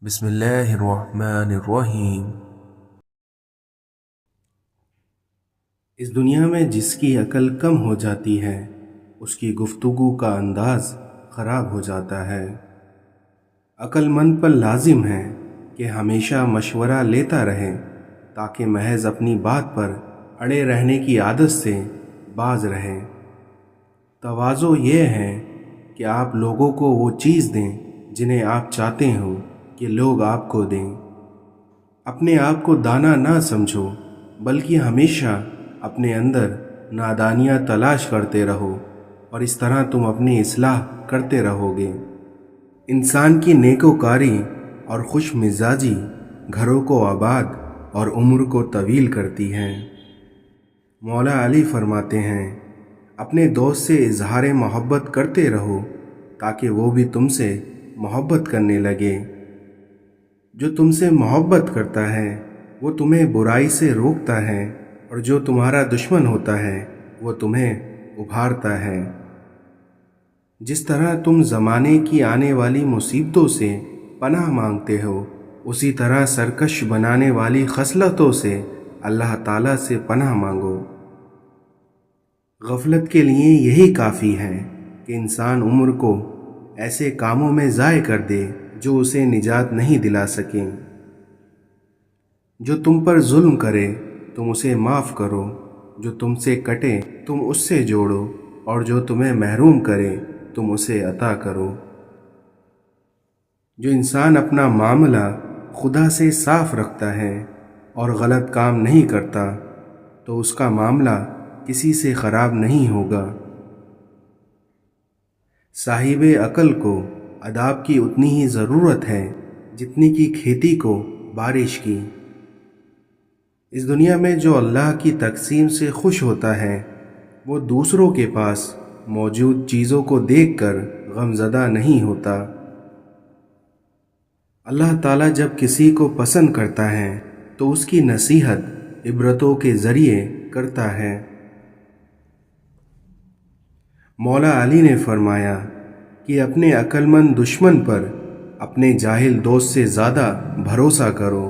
بسم اللہ الرحمن الرحیم۔ اس دنیا میں جس کی عقل کم ہو جاتی ہے اس کی گفتگو کا انداز خراب ہو جاتا ہے۔ عقل مند پر لازم ہے کہ ہمیشہ مشورہ لیتا رہے تاکہ محض اپنی بات پر اڑے رہنے کی عادت سے باز رہے۔ تواضع یہ ہے کہ آپ لوگوں کو وہ چیز دیں جنہیں آپ چاہتے ہو کہ لوگ آپ کو دیں۔ اپنے آپ کو دانا نہ سمجھو بلکہ ہمیشہ اپنے اندر نادانیاں تلاش کرتے رہو اور اس طرح تم اپنی اصلاح کرتے رہو گے۔ انسان کی نیکوکاری اور خوش مزاجی گھروں کو آباد اور عمر کو طویل کرتی ہے۔ مولا علی فرماتے ہیں، اپنے دوست سے اظہار محبت کرتے رہو تاکہ وہ بھی تم سے محبت کرنے لگے۔ جو تم سے محبت کرتا ہے وہ تمہیں برائی سے روکتا ہے اور جو تمہارا دشمن ہوتا ہے وہ تمہیں ابھارتا ہے۔ جس طرح تم زمانے کی آنے والی مصیبتوں سے پناہ مانگتے ہو اسی طرح سرکش بنانے والی خصلتوں سے اللہ تعالیٰ سے پناہ مانگو۔ غفلت کے لیے یہی کافی ہے کہ انسان عمر کو ایسے کاموں میں ضائع کر دے جو اسے نجات نہیں دلا سکیں۔ جو تم پر ظلم کرے تم اسے معاف کرو، جو تم سے کٹے تم اس سے جوڑو اور جو تمہیں محروم کرے تم اسے عطا کرو۔ جو انسان اپنا معاملہ خدا سے صاف رکھتا ہے اور غلط کام نہیں کرتا تو اس کا معاملہ کسی سے خراب نہیں ہوگا۔ صاحب عقل کو آداب کی اتنی ہی ضرورت ہے جتنی کی کھیتی کو بارش کی۔ اس دنیا میں جو اللہ کی تقسیم سے خوش ہوتا ہے وہ دوسروں کے پاس موجود چیزوں کو دیکھ کر غمزدہ نہیں ہوتا۔ اللہ تعالیٰ جب کسی کو پسند کرتا ہے تو اس کی نصیحت عبرتوں کے ذریعے کرتا ہے۔ مولا علی نے فرمایا کہ اپنے عقل مند دشمن پر اپنے جاہل دوست سے زیادہ بھروسہ کرو۔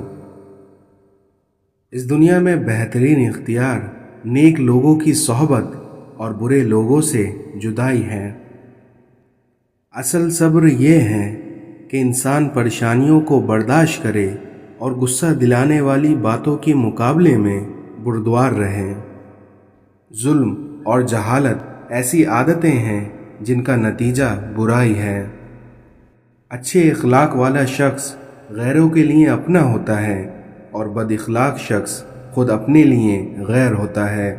اس دنیا میں بہترین اختیار نیک لوگوں کی صحبت اور برے لوگوں سے جدائی ہے۔ اصل صبر یہ ہے کہ انسان پریشانیوں کو برداشت کرے اور غصہ دلانے والی باتوں کے مقابلے میں بردبار رہے۔ ظلم اور جہالت ایسی عادتیں ہیں جن کا نتیجہ برائی ہے۔ اچھے اخلاق والا شخص غیروں کے لیے اپنا ہوتا ہے اور بد اخلاق شخص خود اپنے لیے غیر ہوتا ہے۔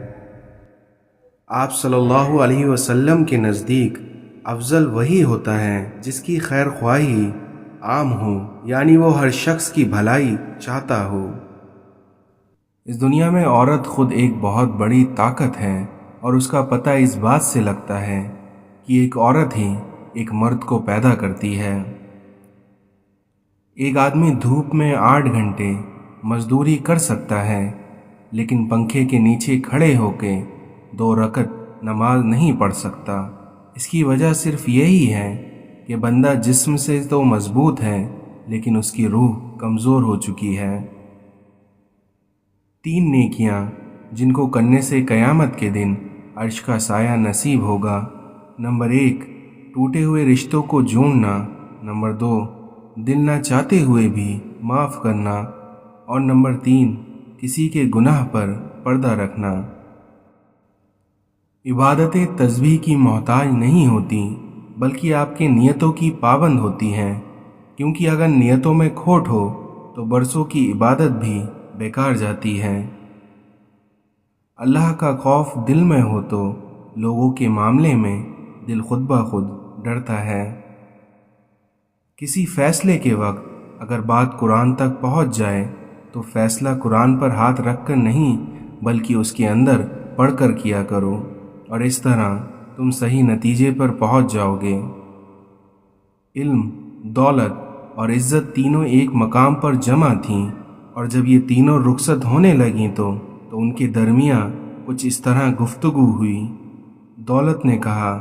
آپ صلی اللہ علیہ وسلم کے نزدیک افضل وہی ہوتا ہے جس کی خیر خواہی عام ہو، یعنی وہ ہر شخص کی بھلائی چاہتا ہو۔ اس دنیا میں عورت خود ایک بہت بڑی طاقت ہے اور اس کا پتہ اس بات سے لگتا ہے کہ ایک عورت ہی ایک مرد کو پیدا کرتی ہے۔ ایک آدمی دھوپ میں 8 گھنٹے مزدوری کر سکتا ہے لیکن پنکھے کے نیچے کھڑے ہو کے 2 رکعت نماز نہیں پڑھ سکتا۔ اس کی وجہ صرف یہی ہے کہ بندہ جسم سے تو مضبوط ہے لیکن اس کی روح کمزور ہو چکی ہے۔ 3 نیکیاں جن کو کرنے سے قیامت کے دن عرش کا سایہ نصیب ہوگا۔ نمبر 1 ٹوٹے ہوئے رشتوں کو جوڑنا، نمبر 2 دل نہ چاہتے ہوئے بھی معاف کرنا اور نمبر 3 کسی کے گناہ پر پردہ رکھنا۔ عبادتیں تسبیح کی محتاج نہیں ہوتی بلکہ آپ کے نیتوں کی پابند ہوتی ہیں، کیونکہ اگر نیتوں میں کھوٹ ہو تو برسوں کی عبادت بھی بیکار جاتی ہے۔ اللہ کا خوف دل میں ہو تو لوگوں کے معاملے میں دل خود بخود ڈرتا ہے۔ کسی فیصلے کے وقت اگر بات قرآن تک پہنچ جائے تو فیصلہ قرآن پر ہاتھ رکھ کر نہیں بلکہ اس کے اندر پڑھ کر کیا کرو اور اس طرح تم صحیح نتیجے پر پہنچ جاؤ گے۔ علم، دولت اور عزت تینوں ایک مقام پر جمع تھیں اور جب یہ تینوں رخصت ہونے لگیں تو ان کے درمیان کچھ اس طرح گفتگو ہوئی۔ دولت نے کہا،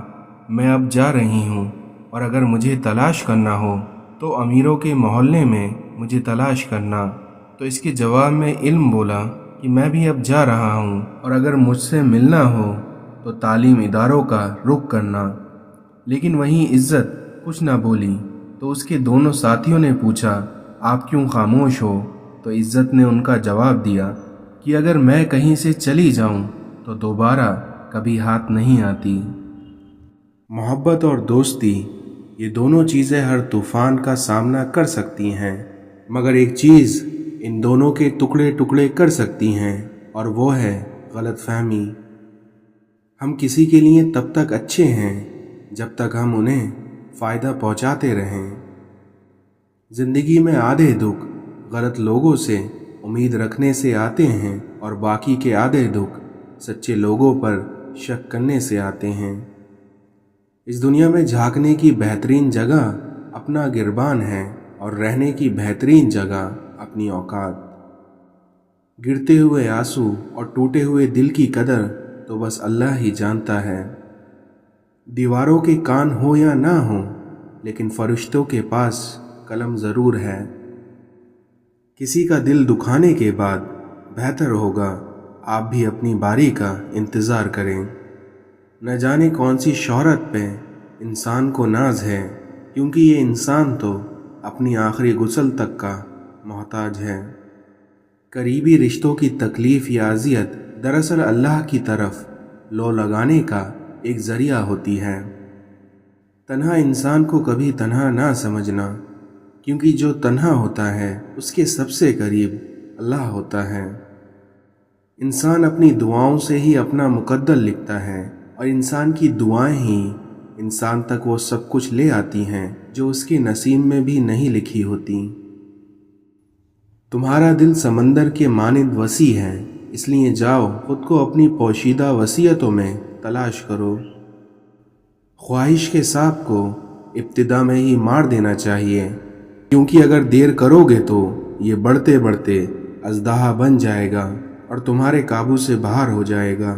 میں اب جا رہی ہوں اور اگر مجھے تلاش کرنا ہو تو امیروں کے محلے میں مجھے تلاش کرنا۔ تو اس کے جواب میں علم بولا کہ میں بھی اب جا رہا ہوں، اور اگر مجھ سے ملنا ہو تو تعلیم اداروں کا رخ کرنا۔ لیکن وہیں عزت کچھ نہ بولی۔ تو اس کے دونوں ساتھیوں نے پوچھا، آپ کیوں خاموش ہو؟ تو عزت نے ان کا جواب دیا کہ اگر میں کہیں سے چلی جاؤں تو دوبارہ کبھی ہاتھ نہیں آتی۔ محبت اور دوستی، یہ دونوں چیزیں ہر طوفان کا سامنا کر سکتی ہیں، مگر ایک چیز ان دونوں کے ٹکڑے ٹکڑے کر سکتی ہیں، اور وہ ہے غلط فہمی۔ ہم کسی کے لیے تب تک اچھے ہیں جب تک ہم انہیں فائدہ پہنچاتے رہیں۔ زندگی میں آدھے دکھ غلط لوگوں سے امید رکھنے سے آتے ہیں، اور باقی کے آدھے دکھ سچے لوگوں پر شک کرنے سے آتے ہیں۔ اس دنیا میں جھانکنے کی بہترین جگہ اپنا گربان ہے، اور رہنے کی بہترین جگہ اپنی اوقات۔ گرتے ہوئے آنسو اور ٹوٹے ہوئے دل کی قدر تو بس اللہ ہی جانتا ہے۔ دیواروں کے کان ہو یا نہ ہو، لیکن فرشتوں کے پاس قلم ضرور ہے۔ کسی کا دل دکھانے کے بعد بہتر ہوگا آپ بھی اپنی باری کا انتظار کریں۔ نہ جانے کون سی شہرت پہ انسان کو ناز ہے، کیونکہ یہ انسان تو اپنی آخری غسل تک کا محتاج ہے۔ قریبی رشتوں کی تکلیف یا اذیت دراصل اللہ کی طرف لو لگانے کا ایک ذریعہ ہوتی ہے۔ تنہا انسان کو کبھی تنہا نہ سمجھنا، کیونکہ جو تنہا ہوتا ہے اس کے سب سے قریب اللہ ہوتا ہے۔ انسان اپنی دعاؤں سے ہی اپنا مقدر لکھتا ہے، اور انسان کی دعائیں ہی انسان تک وہ سب کچھ لے آتی ہیں جو اس کے نصیب میں بھی نہیں لکھی ہوتی۔ تمہارا دل سمندر کے مانند وسیع ہے، اس لیے جاؤ خود کو اپنی پوشیدہ وصیتوں میں تلاش کرو۔ خواہش کے سانپ کو ابتدا میں ہی مار دینا چاہیے، کیونکہ اگر دیر کرو گے تو یہ بڑھتے بڑھتے اژدہا بن جائے گا اور تمہارے قابو سے باہر ہو جائے گا۔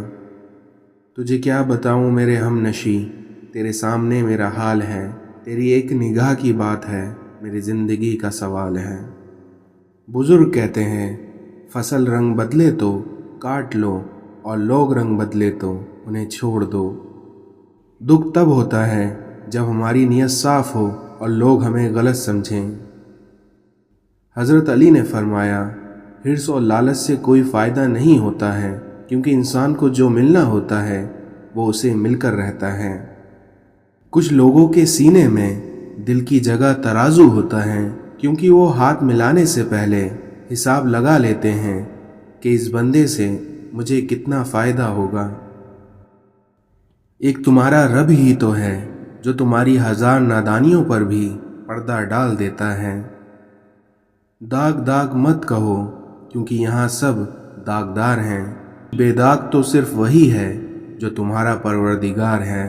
تجھے کیا بتاؤں میرے ہم نشیں، تیرے سامنے میرا حال ہے، تیری ایک نگاہ کی بات ہے، میری زندگی کا سوال ہے۔ بزرگ کہتے ہیں، فصل رنگ بدلے تو کاٹ لو، اور لوگ رنگ بدلے تو انہیں چھوڑ دو۔ دکھ تب ہوتا ہے جب ہماری نیت صاف ہو اور لوگ ہمیں غلط سمجھیں۔ حضرت علی نے فرمایا، حرص اور لالچ سے کوئی فائدہ نہیں ہوتا ہے، کیونکہ انسان کو جو ملنا ہوتا ہے وہ اسے مل کر رہتا ہے۔ کچھ لوگوں کے سینے میں دل کی جگہ ترازو ہوتا ہے، کیونکہ وہ ہاتھ ملانے سے پہلے حساب لگا لیتے ہیں کہ اس بندے سے مجھے کتنا فائدہ ہوگا۔ ایک تمہارا رب ہی تو ہے جو تمہاری ہزار نادانیوں پر بھی پردہ ڈال دیتا ہے۔ داغ داغ مت کہو، کیونکہ یہاں سب داغدار ہیں۔ بے داغ تو صرف وہی ہے جو تمہارا پروردگار ہے۔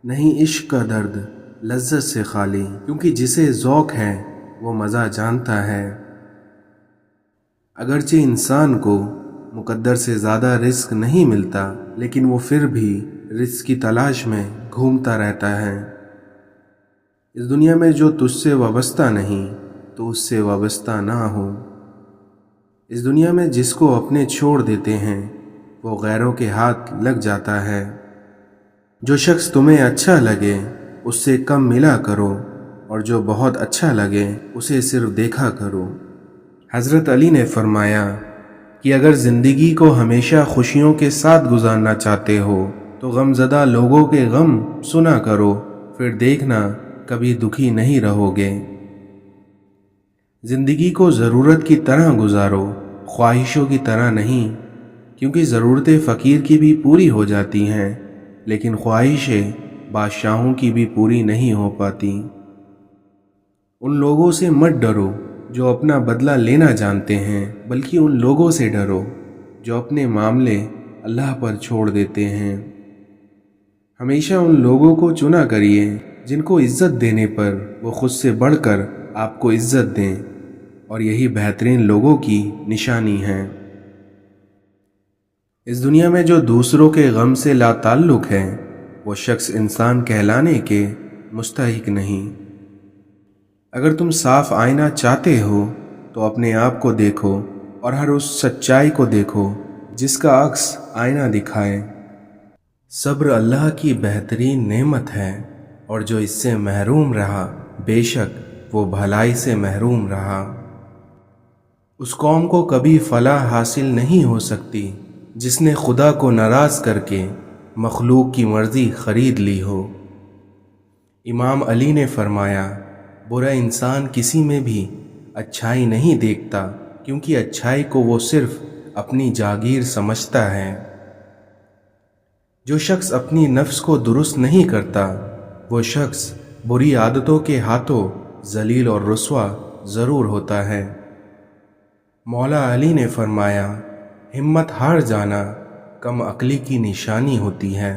نہیں عشق کا درد لذت سے خالی، کیونکہ جسے ذوق ہے وہ مزہ جانتا ہے۔ اگرچہ انسان کو مقدر سے زیادہ رزق نہیں ملتا، لیکن وہ پھر بھی رزق کی تلاش میں گھومتا رہتا ہے۔ اس دنیا میں جو تجھ سے وابستہ نہیں تو اس سے وابستہ نہ ہو۔ اس دنیا میں جس کو اپنے چھوڑ دیتے ہیں وہ غیروں کے ہاتھ لگ جاتا ہے۔ جو شخص تمہیں اچھا لگے اس سے کم ملا کرو، اور جو بہت اچھا لگے اسے صرف دیکھا کرو۔ حضرت علی نے فرمایا کہ اگر زندگی کو ہمیشہ خوشیوں کے ساتھ گزارنا چاہتے ہو تو غم زدہ لوگوں کے غم سنا کرو، پھر دیکھنا کبھی دکھی نہیں رہو گے۔ زندگی کو ضرورت کی طرح گزارو، خواہشوں کی طرح نہیں، کیونکہ ضرورتیں فقیر کی بھی پوری ہو جاتی ہیں، لیکن خواہشیں بادشاہوں کی بھی پوری نہیں ہو پاتی۔ ان لوگوں سے مت ڈرو جو اپنا بدلہ لینا جانتے ہیں، بلکہ ان لوگوں سے ڈرو جو اپنے معاملے اللہ پر چھوڑ دیتے ہیں۔ ہمیشہ ان لوگوں کو چنا کریے جن کو عزت دینے پر وہ خود سے بڑھ کر آپ کو عزت دیں، اور یہی بہترین لوگوں کی نشانی ہے۔ اس دنیا میں جو دوسروں کے غم سے لا تعلق ہے وہ شخص انسان کہلانے کے مستحق نہیں۔ اگر تم صاف آئینہ چاہتے ہو تو اپنے آپ کو دیکھو اور ہر اس سچائی کو دیکھو جس کا عکس آئینہ دکھائے۔ صبر اللہ کی بہترین نعمت ہے، اور جو اس سے محروم رہا بے شک وہ بھلائی سے محروم رہا۔ اس قوم کو کبھی فلاح حاصل نہیں ہو سکتی جس نے خدا کو ناراض کر کے مخلوق کی مرضی خرید لی ہو۔ امام علی نے فرمایا، برا انسان کسی میں بھی اچھائی نہیں دیکھتا، کیونکہ اچھائی کو وہ صرف اپنی جاگیر سمجھتا ہے۔ جو شخص اپنی نفس کو درست نہیں کرتا وہ شخص بری عادتوں کے ہاتھوں ذلیل اور رسوا ضرور ہوتا ہے۔ مولا علی نے فرمایا، ہمت ہار جانا کم عقلی کی نشانی ہوتی ہے۔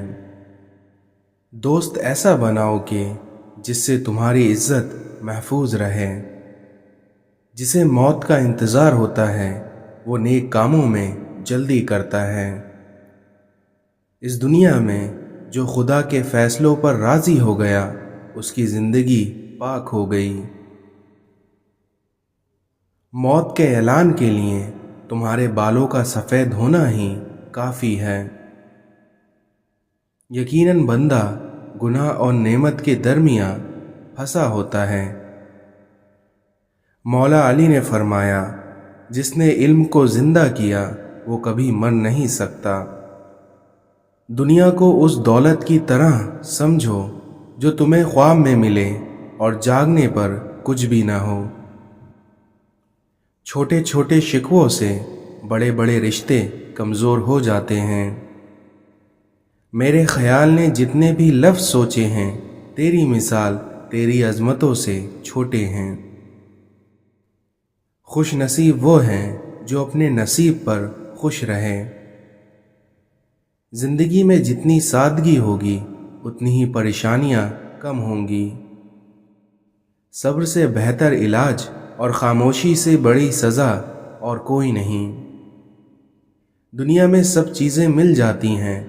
دوست ایسا بناؤ کہ جس سے تمہاری عزت محفوظ رہے۔ جسے موت کا انتظار ہوتا ہے وہ نیک کاموں میں جلدی کرتا ہے۔ اس دنیا میں جو خدا کے فیصلوں پر راضی ہو گیا اس کی زندگی پاک ہو گئی۔ موت کے اعلان کے لیے تمہارے بالوں کا سفید ہونا ہی کافی ہے۔ یقیناً بندہ گناہ اور نعمت کے درمیان پھنسا ہوتا ہے۔ مولا علی نے فرمایا، جس نے علم کو زندہ کیا وہ کبھی مر نہیں سکتا۔ دنیا کو اس دولت کی طرح سمجھو جو تمہیں خواب میں ملے اور جاگنے پر کچھ بھی نہ ہو۔ چھوٹے چھوٹے شکووں سے بڑے بڑے رشتے کمزور ہو جاتے ہیں۔ میرے خیال نے جتنے بھی لفظ سوچے ہیں تیری مثال تیری عظمتوں سے چھوٹے ہیں۔ خوش نصیب وہ ہیں جو اپنے نصیب پر خوش رہے۔ زندگی میں جتنی سادگی ہوگی اتنی ہی پریشانیاں کم ہوں گی۔ صبر سے بہتر علاج اور خاموشی سے بڑی سزا اور کوئی نہیں۔ دنیا میں سب چیزیں مل جاتی ہیں،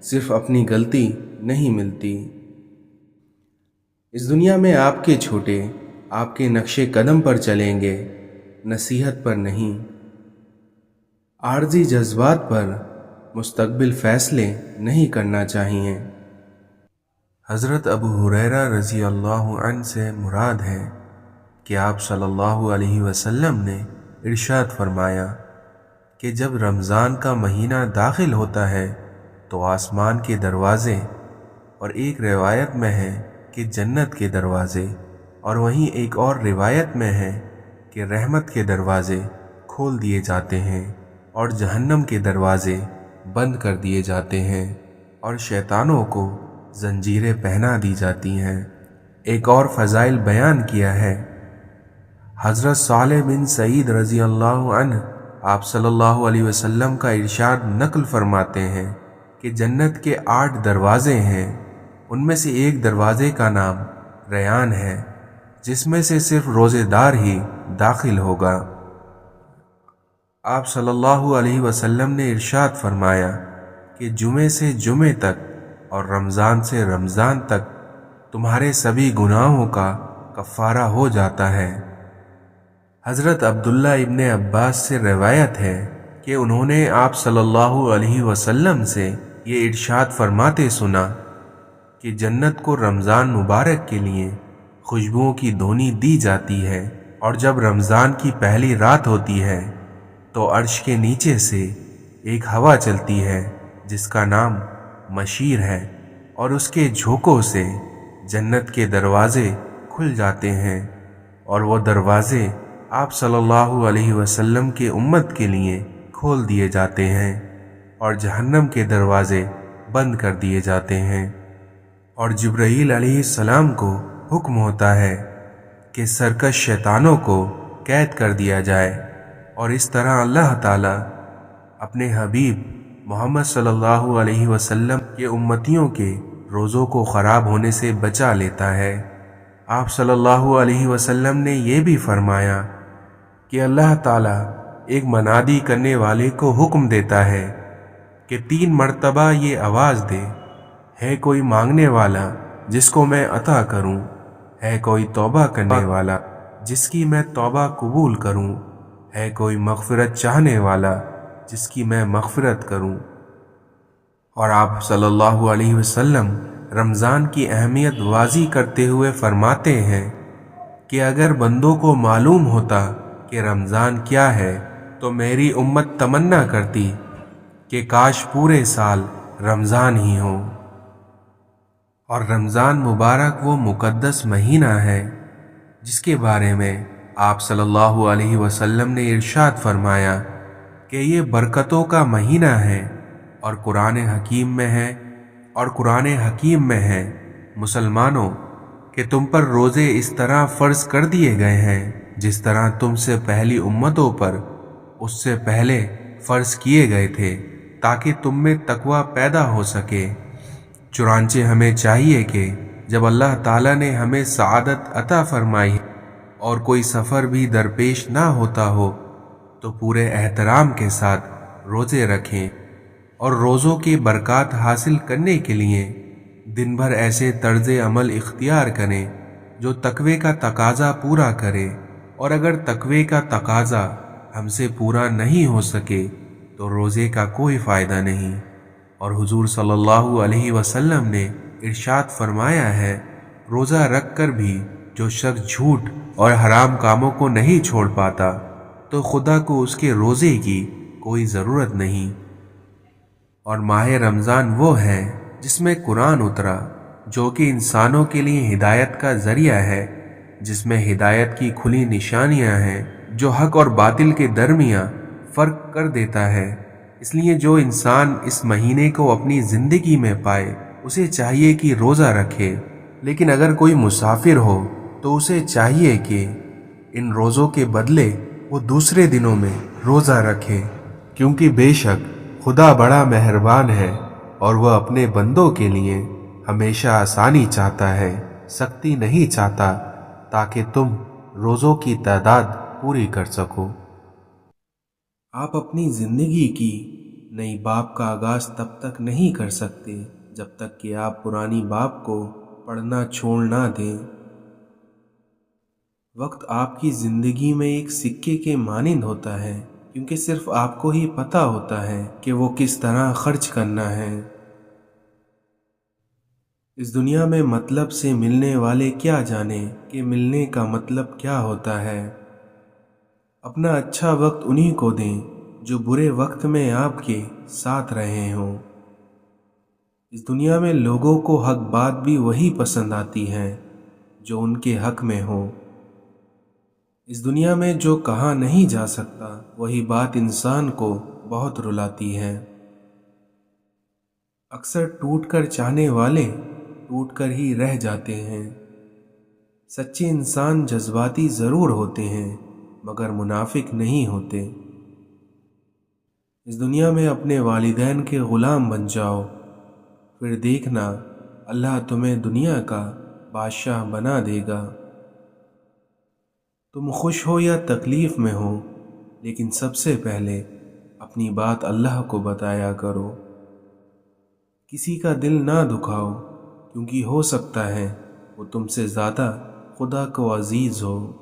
صرف اپنی غلطی نہیں ملتی۔ اس دنیا میں آپ کے چھوٹے آپ کے نقش قدم پر چلیں گے، نصیحت پر نہیں۔ عارضی جذبات پر مستقبل فیصلے نہیں کرنا چاہیے۔ حضرت ابو ہریرہ رضی اللہ عنہ سے مراد ہے کہ آپ صلی اللہ علیہ وسلم نے ارشاد فرمایا کہ جب رمضان کا مہینہ داخل ہوتا ہے تو آسمان کے دروازے، اور ایک روایت میں ہے کہ جنت کے دروازے، اور وہیں ایک اور روایت میں ہے کہ رحمت کے دروازے کھول دیے جاتے ہیں اور جہنم کے دروازے بند کر دیے جاتے ہیں، اور شیطانوں کو زنجیریں پہنا دی جاتی ہیں۔ ایک اور فضائل بیان کیا ہے۔ حضرت صالح بن سعید رضی اللہ عنہ آپ صلی اللہ علیہ وسلم کا ارشاد نقل فرماتے ہیں کہ جنت کے 8 دروازے ہیں، ان میں سے ایک دروازے کا نام ریان ہے، جس میں سے صرف روزے دار ہی داخل ہوگا۔ آپ صلی اللہ علیہ وسلم نے ارشاد فرمایا کہ جمعے سے جمعے تک اور رمضان سے رمضان تک تمہارے سبھی گناہوں کا کفارہ ہو جاتا ہے۔ حضرت عبداللہ ابن عباس سے روایت ہے کہ انہوں نے آپ صلی اللہ علیہ وسلم سے یہ ارشاد فرماتے سنا کہ جنت کو رمضان مبارک کے لیے خوشبوؤں کی دھونی دی جاتی ہے، اور جب رمضان کی پہلی رات ہوتی ہے تو عرش کے نیچے سے ایک ہوا چلتی ہے جس کا نام مشیر ہے، اور اس کے جھونکوں سے جنت کے دروازے کھل جاتے ہیں، اور وہ دروازے آپ صلی اللہ علیہ وسلم کے امت کے لیے کھول دیے جاتے ہیں، اور جہنم کے دروازے بند کر دیے جاتے ہیں۔ اور جبرائیل علیہ السلام کو حکم ہوتا ہے کہ سرکش شیطانوں کو قید کر دیا جائے، اور اس طرح اللہ تعالیٰ اپنے حبیب محمد صلی اللہ علیہ وسلم کے امتیوں کے روزوں کو خراب ہونے سے بچا لیتا ہے۔ آپ صلی اللہ علیہ وسلم نے یہ بھی فرمایا کہ اللہ تعالیٰ ایک منادی کرنے والے کو حکم دیتا ہے کہ 3 مرتبہ یہ آواز دے، ہے کوئی مانگنے والا جس کو میں عطا کروں، ہے کوئی توبہ کرنے والا جس کی میں توبہ قبول کروں، ہے کوئی مغفرت چاہنے والا جس کی میں مغفرت کروں۔ اور آپ صلی اللہ علیہ وسلم رمضان کی اہمیت واضح کرتے ہوئے فرماتے ہیں کہ اگر بندوں کو معلوم ہوتا کہ رمضان کیا ہے تو میری امت تمنا کرتی کہ کاش پورے سال رمضان ہی ہو۔ اور رمضان مبارک وہ مقدس مہینہ ہے جس کے بارے میں آپ صلی اللہ علیہ وسلم نے ارشاد فرمایا کہ یہ برکتوں کا مہینہ ہے، اور قرآن حکیم میں ہے مسلمانوں کہ تم پر روزے اس طرح فرض کر دیے گئے ہیں جس طرح تم سے پہلی امتوں پر اس سے پہلے فرض کیے گئے تھے، تاکہ تم میں تقوی پیدا ہو سکے۔ چنانچہ ہمیں چاہیے کہ جب اللہ تعالیٰ نے ہمیں سعادت عطا فرمائی اور کوئی سفر بھی درپیش نہ ہوتا ہو تو پورے احترام کے ساتھ روزے رکھیں، اور روزوں کی برکات حاصل کرنے کے لیے دن بھر ایسے طرز عمل اختیار کریں جو تقوی کا تقاضا پورا کرے، اور اگر تقوی کا تقاضا ہم سے پورا نہیں ہو سکے تو روزے کا کوئی فائدہ نہیں۔ اور حضور صلی اللہ علیہ وسلم نے ارشاد فرمایا ہے، روزہ رکھ کر بھی جو شخص جھوٹ اور حرام کاموں کو نہیں چھوڑ پاتا تو خدا کو اس کے روزے کی کوئی ضرورت نہیں۔ اور ماہ رمضان وہ ہے جس میں قرآن اترا، جو کہ انسانوں کے لیے ہدایت کا ذریعہ ہے، جس میں ہدایت کی کھلی نشانیاں ہیں جو حق اور باطل کے درمیان فرق کر دیتا ہے۔ اس لیے جو انسان اس مہینے کو اپنی زندگی میں پائے اسے چاہیے کہ روزہ رکھے، لیکن اگر کوئی مسافر ہو تو اسے چاہیے کہ ان روزوں کے بدلے وہ دوسرے دنوں میں روزہ رکھے، کیونکہ بے شک خدا بڑا مہربان ہے اور وہ اپنے بندوں کے لیے ہمیشہ آسانی چاہتا ہے، سختی نہیں چاہتا، تاکہ تم روزوں کی تعداد پوری کر سکو۔ آپ اپنی زندگی کی نئی باب کا آغاز تب تک نہیں کر سکتے جب تک کہ آپ پرانی باب کو پڑھنا چھوڑ نہ دیں۔ وقت آپ کی زندگی میں ایک سکے کے مانند ہوتا ہے، کیونکہ صرف آپ کو ہی پتہ ہوتا ہے کہ وہ کس طرح خرچ کرنا ہے۔ اس دنیا میں مطلب سے ملنے والے کیا جانے کہ ملنے کا مطلب کیا ہوتا ہے۔ اپنا اچھا وقت انہی کو دیں جو برے وقت میں آپ کے ساتھ رہے ہوں۔ اس دنیا میں لوگوں کو حق بات بھی وہی پسند آتی ہے جو ان کے حق میں ہو۔ اس دنیا میں جو کہا نہیں جا سکتا وہی بات انسان کو بہت رلاتی ہے۔ اکثر ٹوٹ کر چاہنے والے ٹوٹ کر ہی رہ جاتے ہیں۔ سچے انسان جذباتی ضرور ہوتے ہیں مگر منافق نہیں ہوتے۔ اس دنیا میں اپنے والدین کے غلام بن جاؤ، پھر دیکھنا اللہ تمہیں دنیا کا بادشاہ بنا دے گا۔ تم خوش ہو یا تکلیف میں ہو، لیکن سب سے پہلے اپنی بات اللہ کو بتایا کرو۔ کسی کا دل نہ دکھاؤ، کیونکہ ہو سکتا ہے وہ تم سے زیادہ خدا کو عزیز ہو۔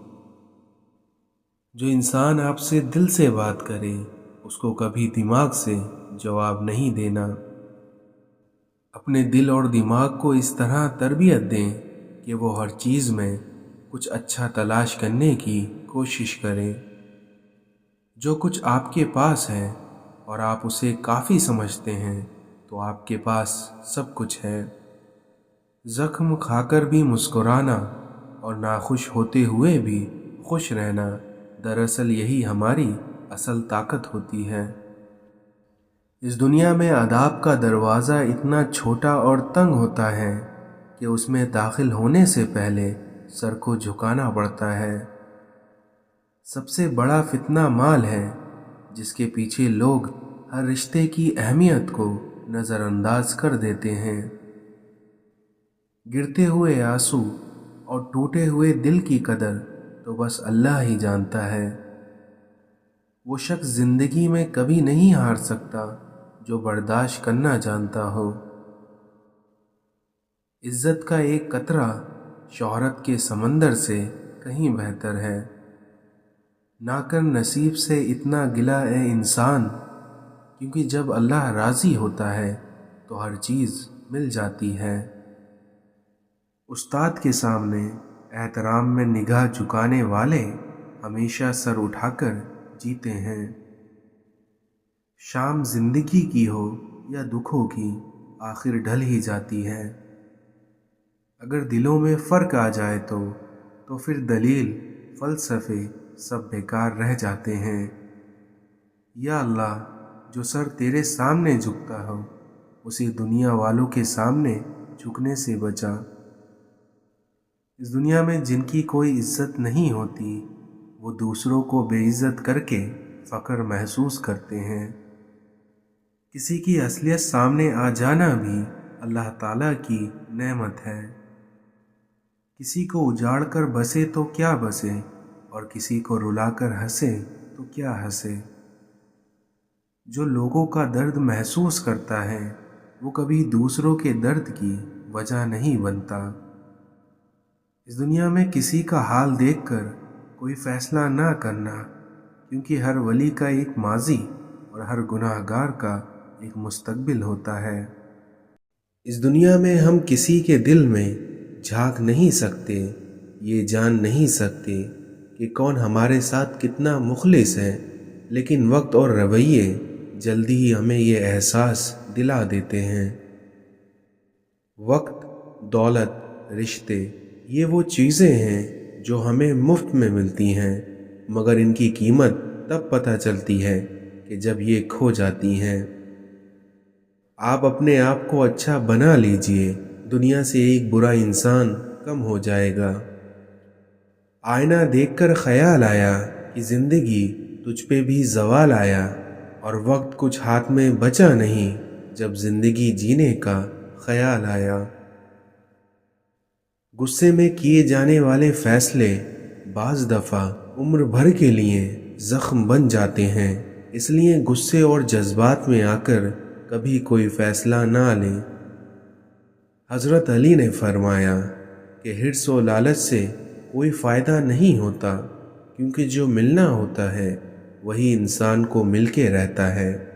جو انسان آپ سے دل سے بات کرے اس کو کبھی دماغ سے جواب نہیں دینا۔ اپنے دل اور دماغ کو اس طرح تربیت دیں کہ وہ ہر چیز میں کچھ اچھا تلاش کرنے کی کوشش کریں۔ جو کچھ آپ کے پاس ہے اور آپ اسے کافی سمجھتے ہیں تو آپ کے پاس سب کچھ ہے۔ زخم کھا کر بھی مسکرانا اور ناخوش ہوتے ہوئے بھی خوش رہنا، دراصل یہی ہماری اصل طاقت ہوتی ہے۔ اس دنیا میں آداب کا دروازہ اتنا چھوٹا اور تنگ ہوتا ہے کہ اس میں داخل ہونے سے پہلے سر کو جھکانا پڑتا ہے۔ سب سے بڑا فتنہ مال ہے، جس کے پیچھے لوگ ہر رشتے کی اہمیت کو نظر انداز کر دیتے ہیں۔ گرتے ہوئے آنسو اور ٹوٹے ہوئے دل کی قدر تو بس اللہ ہی جانتا ہے۔ وہ شخص زندگی میں کبھی نہیں ہار سکتا جو برداشت کرنا جانتا ہو۔ عزت کا ایک قطرہ شہرت کے سمندر سے کہیں بہتر ہے۔ نہ کر نصیب سے اتنا گلہ اے انسان، کیونکہ جب اللہ راضی ہوتا ہے تو ہر چیز مل جاتی ہے۔ استاد کے سامنے احترام میں نگاہ جھکانے والے ہمیشہ سر اٹھا کر جیتے ہیں۔ شام زندگی کی ہو یا دکھوں کی، آخر ڈھل ہی جاتی ہے۔ اگر دلوں میں فرق آ جائے تو پھر دلیل، فلسفے سب بیکار رہ جاتے ہیں۔ یا اللہ، جو سر تیرے سامنے جھکتا ہو اسے دنیا والوں کے سامنے جھکنے سے بچا۔ اس دنیا میں جن کی کوئی عزت نہیں ہوتی وہ دوسروں کو بے عزت کر کے فخر محسوس کرتے ہیں۔ کسی کی اصلیت سامنے آ جانا بھی اللہ تعالیٰ کی نعمت ہے۔ کسی کو اجاڑ کر بسے تو کیا بسے، اور کسی کو رلا کر ہنسے تو کیا ہنسے۔ جو لوگوں کا درد محسوس کرتا ہے وہ کبھی دوسروں کے درد کی وجہ نہیں بنتا۔ اس دنیا میں کسی کا حال دیکھ کر کوئی فیصلہ نہ کرنا، کیونکہ ہر ولی کا ایک ماضی اور ہر گناہ گار کا ایک مستقبل ہوتا ہے۔ اس دنیا میں ہم کسی کے دل میں جھانک نہیں سکتے، یہ جان نہیں سکتے کہ کون ہمارے ساتھ کتنا مخلص ہے، لیکن وقت اور رویے جلدی ہی ہمیں یہ احساس دلا دیتے ہیں۔ وقت، دولت، رشتے، یہ وہ چیزیں ہیں جو ہمیں مفت میں ملتی ہیں، مگر ان کی قیمت تب پتہ چلتی ہے کہ جب یہ کھو جاتی ہیں۔ آپ اپنے آپ کو اچھا بنا لیجئے، دنیا سے ایک برا انسان کم ہو جائے گا۔ آئینہ دیکھ کر خیال آیا کہ زندگی تجھ پہ بھی زوال آیا، اور وقت کچھ ہاتھ میں بچا نہیں جب زندگی جینے کا خیال آیا۔ غصے میں کیے جانے والے فیصلے بعض دفعہ عمر بھر کے لیے زخم بن جاتے ہیں، اس لیے غصے اور جذبات میں آ کر کبھی کوئی فیصلہ نہ لیں۔ حضرت علی نے فرمایا کہ حرص و لالچ سے کوئی فائدہ نہیں ہوتا، کیونکہ جو ملنا ہوتا ہے وہی انسان کو مل کے رہتا ہے۔